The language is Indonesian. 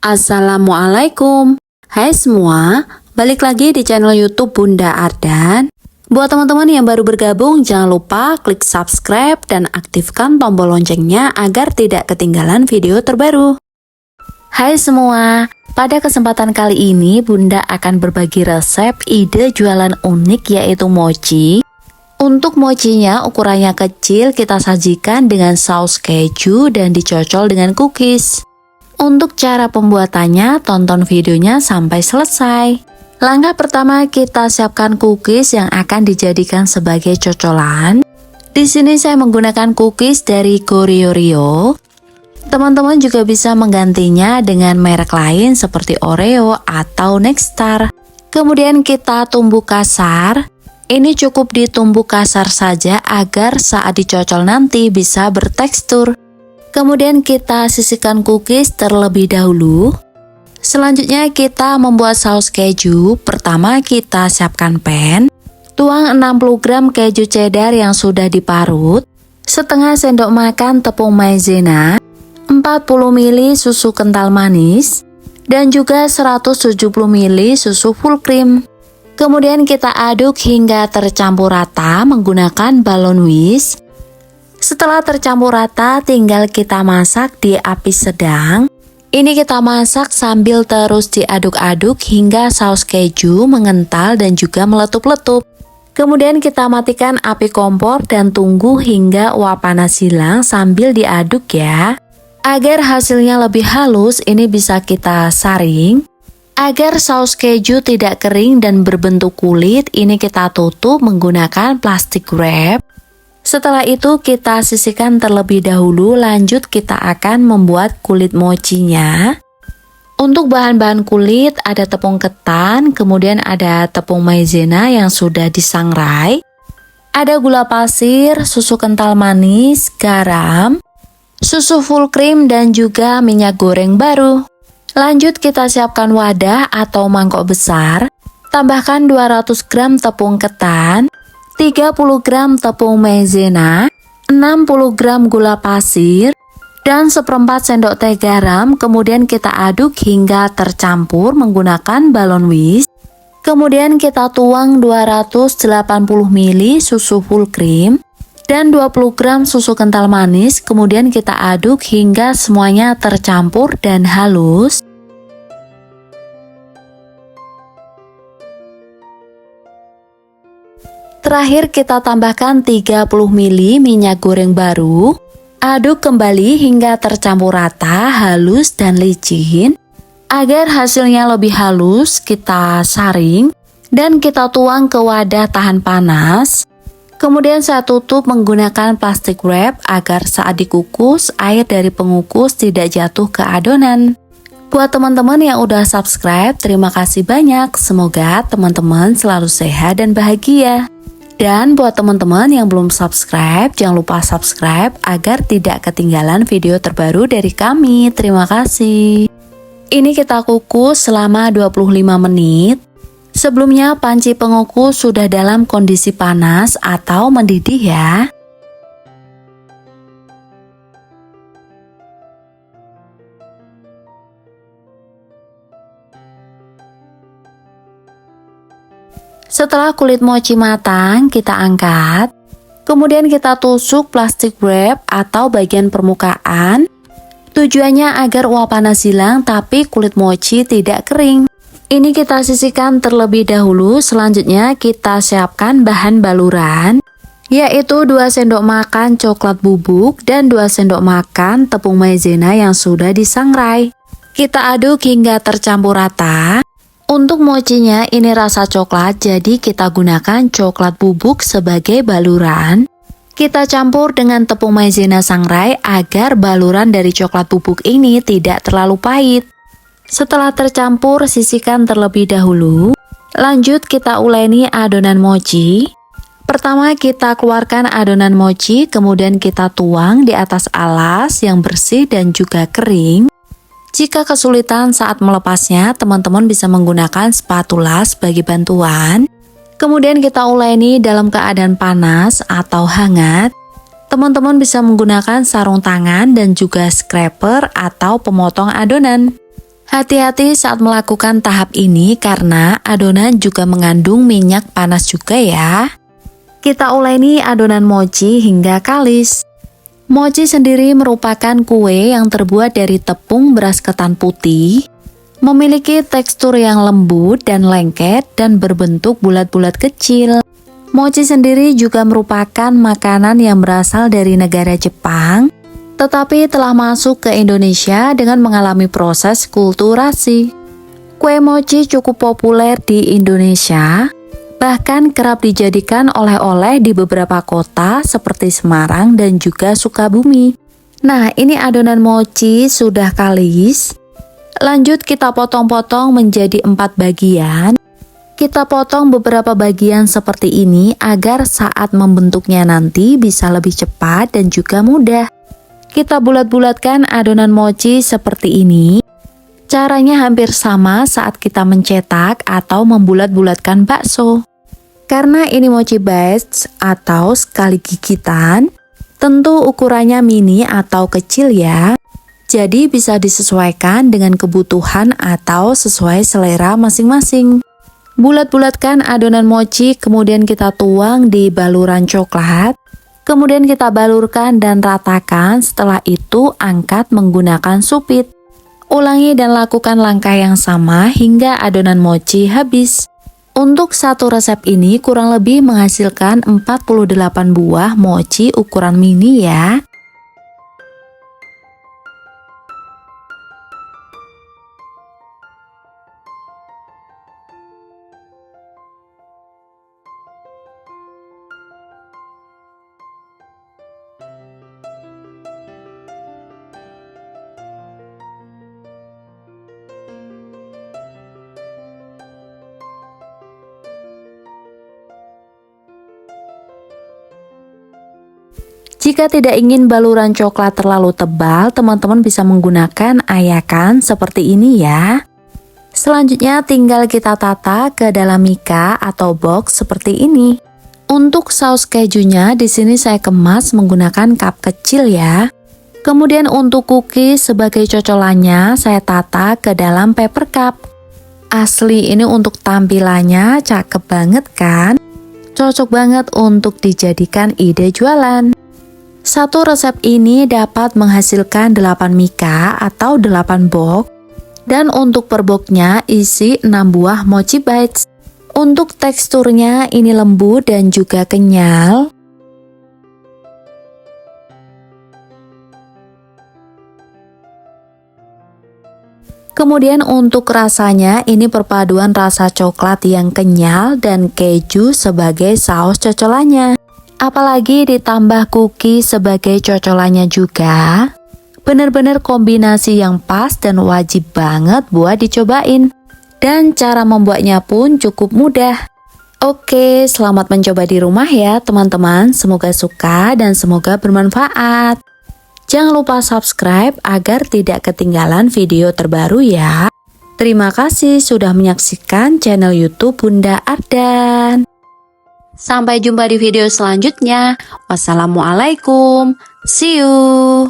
Assalamualaikum. Hai semua, balik lagi di channel YouTube Bunda Ardan. Buat teman-teman yang baru bergabung, jangan lupa klik subscribe dan aktifkan tombol loncengnya agar tidak ketinggalan video terbaru. Hai semua, pada kesempatan kali ini Bunda akan berbagi resep ide jualan unik yaitu mochi. Untuk mochinya ukurannya kecil, kita sajikan dengan saus keju dan dicocol dengan cookies. Untuk cara pembuatannya, tonton videonya sampai selesai. Langkah pertama, kita siapkan cookies yang akan dijadikan sebagai cocolan. Di sini saya menggunakan cookies dari Goryeo. Teman-teman juga bisa menggantinya dengan merek lain seperti Oreo atau Nexstar. Kemudian kita tumbuk kasar. Ini cukup ditumbuk kasar saja agar saat dicocol nanti bisa bertekstur. Kemudian kita sisihkan cookies terlebih dahulu. Selanjutnya kita membuat saus keju. Pertama kita siapkan pan. Tuang 60 gram keju cheddar yang sudah diparut, setengah sendok makan tepung maizena, 40 ml susu kental manis, dan juga 170 ml susu full cream. Kemudian kita aduk hingga tercampur rata menggunakan balon whisk. Setelah tercampur rata, tinggal kita masak di api sedang. Ini kita masak sambil terus diaduk-aduk hingga saus keju mengental dan juga meletup-letup. Kemudian kita matikan api kompor dan tunggu hingga uap panas hilang sambil diaduk ya. Agar hasilnya lebih halus, ini bisa kita saring. Agar saus keju tidak kering dan berbentuk kulit, ini kita tutup menggunakan plastik wrap. Setelah itu kita sisihkan terlebih dahulu, lanjut kita akan membuat kulit mochinya. Untuk bahan-bahan kulit ada tepung ketan, kemudian ada tepung maizena yang sudah disangrai, ada gula pasir, susu kental manis, garam, susu full cream dan juga minyak goreng baru. Lanjut kita siapkan wadah atau mangkok besar, tambahkan 200 gram tepung ketan, 30 gram tepung maizena, 60 gram gula pasir, dan seperempat sendok teh garam. Kemudian kita aduk hingga tercampur menggunakan balon whisk. Kemudian kita tuang 280 ml susu full cream dan 20 gram susu kental manis. Kemudian kita aduk hingga semuanya tercampur dan halus. Terakhir kita tambahkan 30 ml minyak goreng baru. Aduk kembali hingga tercampur rata, halus dan licin. Agar hasilnya lebih halus, kita saring dan kita tuang ke wadah tahan panas. Kemudian saya tutup menggunakan plastik wrap agar saat dikukus, air dari pengukus tidak jatuh ke adonan. Buat teman-teman yang udah subscribe, terima kasih banyak. Semoga teman-teman selalu sehat dan bahagia. Dan buat teman-teman yang belum subscribe, jangan lupa subscribe agar tidak ketinggalan video terbaru dari kami. Terima kasih. Ini kita kukus selama 25 menit. Sebelumnya panci pengukus sudah dalam kondisi panas atau mendidih ya. Setelah kulit mochi matang, kita angkat. Kemudian kita tusuk plastik wrap atau bagian permukaan. Tujuannya agar uap panas hilang tapi kulit mochi tidak kering. Ini kita sisihkan terlebih dahulu. Selanjutnya kita siapkan bahan baluran, yaitu 2 sendok makan coklat bubuk dan 2 sendok makan tepung maizena yang sudah disangrai. Kita aduk hingga tercampur rata. Untuk mochinya ini rasa coklat, jadi kita gunakan coklat bubuk sebagai baluran. Kita campur dengan tepung maizena sangrai agar baluran dari coklat bubuk ini tidak terlalu pahit. Setelah tercampur, sisihkan terlebih dahulu. Lanjut kita uleni adonan mochi. Pertama kita keluarkan adonan mochi, kemudian kita tuang di atas alas yang bersih dan juga kering. Jika kesulitan saat melepasnya, teman-teman bisa menggunakan spatula sebagai bantuan. Kemudian kita uleni dalam keadaan panas atau hangat. Teman-teman bisa menggunakan sarung tangan dan juga scraper atau pemotong adonan. Hati-hati saat melakukan tahap ini karena adonan juga mengandung minyak panas juga ya. Kita uleni adonan mochi hingga kalis. Mochi sendiri merupakan kue yang terbuat dari tepung beras ketan putih, memiliki tekstur yang lembut dan lengket dan berbentuk bulat-bulat kecil. Mochi sendiri juga merupakan makanan yang berasal dari negara Jepang, tetapi telah masuk ke Indonesia dengan mengalami proses kulturasi. Kue mochi cukup populer di Indonesia, bahkan kerap dijadikan oleh-oleh di beberapa kota seperti Semarang dan juga Sukabumi. Nah, ini adonan mochi sudah kalis. Lanjut kita potong-potong menjadi 4 bagian. Kita potong beberapa bagian seperti ini agar saat membentuknya nanti bisa lebih cepat dan juga mudah. Kita bulat-bulatkan adonan mochi seperti ini. Caranya hampir sama saat kita mencetak atau membulat-bulatkan bakso. Karena ini mochi batch atau sekali gigitan, tentu ukurannya mini atau kecil ya. Jadi bisa disesuaikan dengan kebutuhan atau sesuai selera masing-masing. Bulat-bulatkan adonan mochi, kemudian kita tuang di baluran coklat. Kemudian kita balurkan dan ratakan, setelah itu angkat menggunakan supit. Ulangi dan lakukan langkah yang sama hingga adonan mochi habis. Untuk satu resep ini kurang lebih menghasilkan 48 buah mochi ukuran mini ya. Jika tidak ingin baluran coklat terlalu tebal, teman-teman bisa menggunakan ayakan seperti ini ya. Selanjutnya tinggal kita tata ke dalam mika atau box seperti ini. Untuk saus kejunya di sini saya kemas menggunakan cup kecil ya. Kemudian untuk cookies sebagai cocolannya saya tata ke dalam paper cup. Asli ini untuk tampilannya cakep banget kan? Cocok banget untuk dijadikan ide jualan. Satu resep ini dapat menghasilkan 8 mika atau 8 box. Dan untuk per boxnya isi 6 buah mochi bites. Untuk teksturnya ini lembut dan juga kenyal. Kemudian untuk rasanya ini perpaduan rasa coklat yang kenyal dan keju sebagai saus cocolannya. Apalagi ditambah cookies sebagai cocolannya juga. Bener-bener kombinasi yang pas dan wajib banget buat dicobain. Dan cara membuatnya pun cukup mudah. Oke, selamat mencoba di rumah ya teman-teman. Semoga suka dan semoga bermanfaat. Jangan lupa subscribe agar tidak ketinggalan video terbaru ya. Terima kasih sudah menyaksikan channel YouTube Bunda Ardan. Sampai jumpa di video selanjutnya. Wassalamualaikum. See you.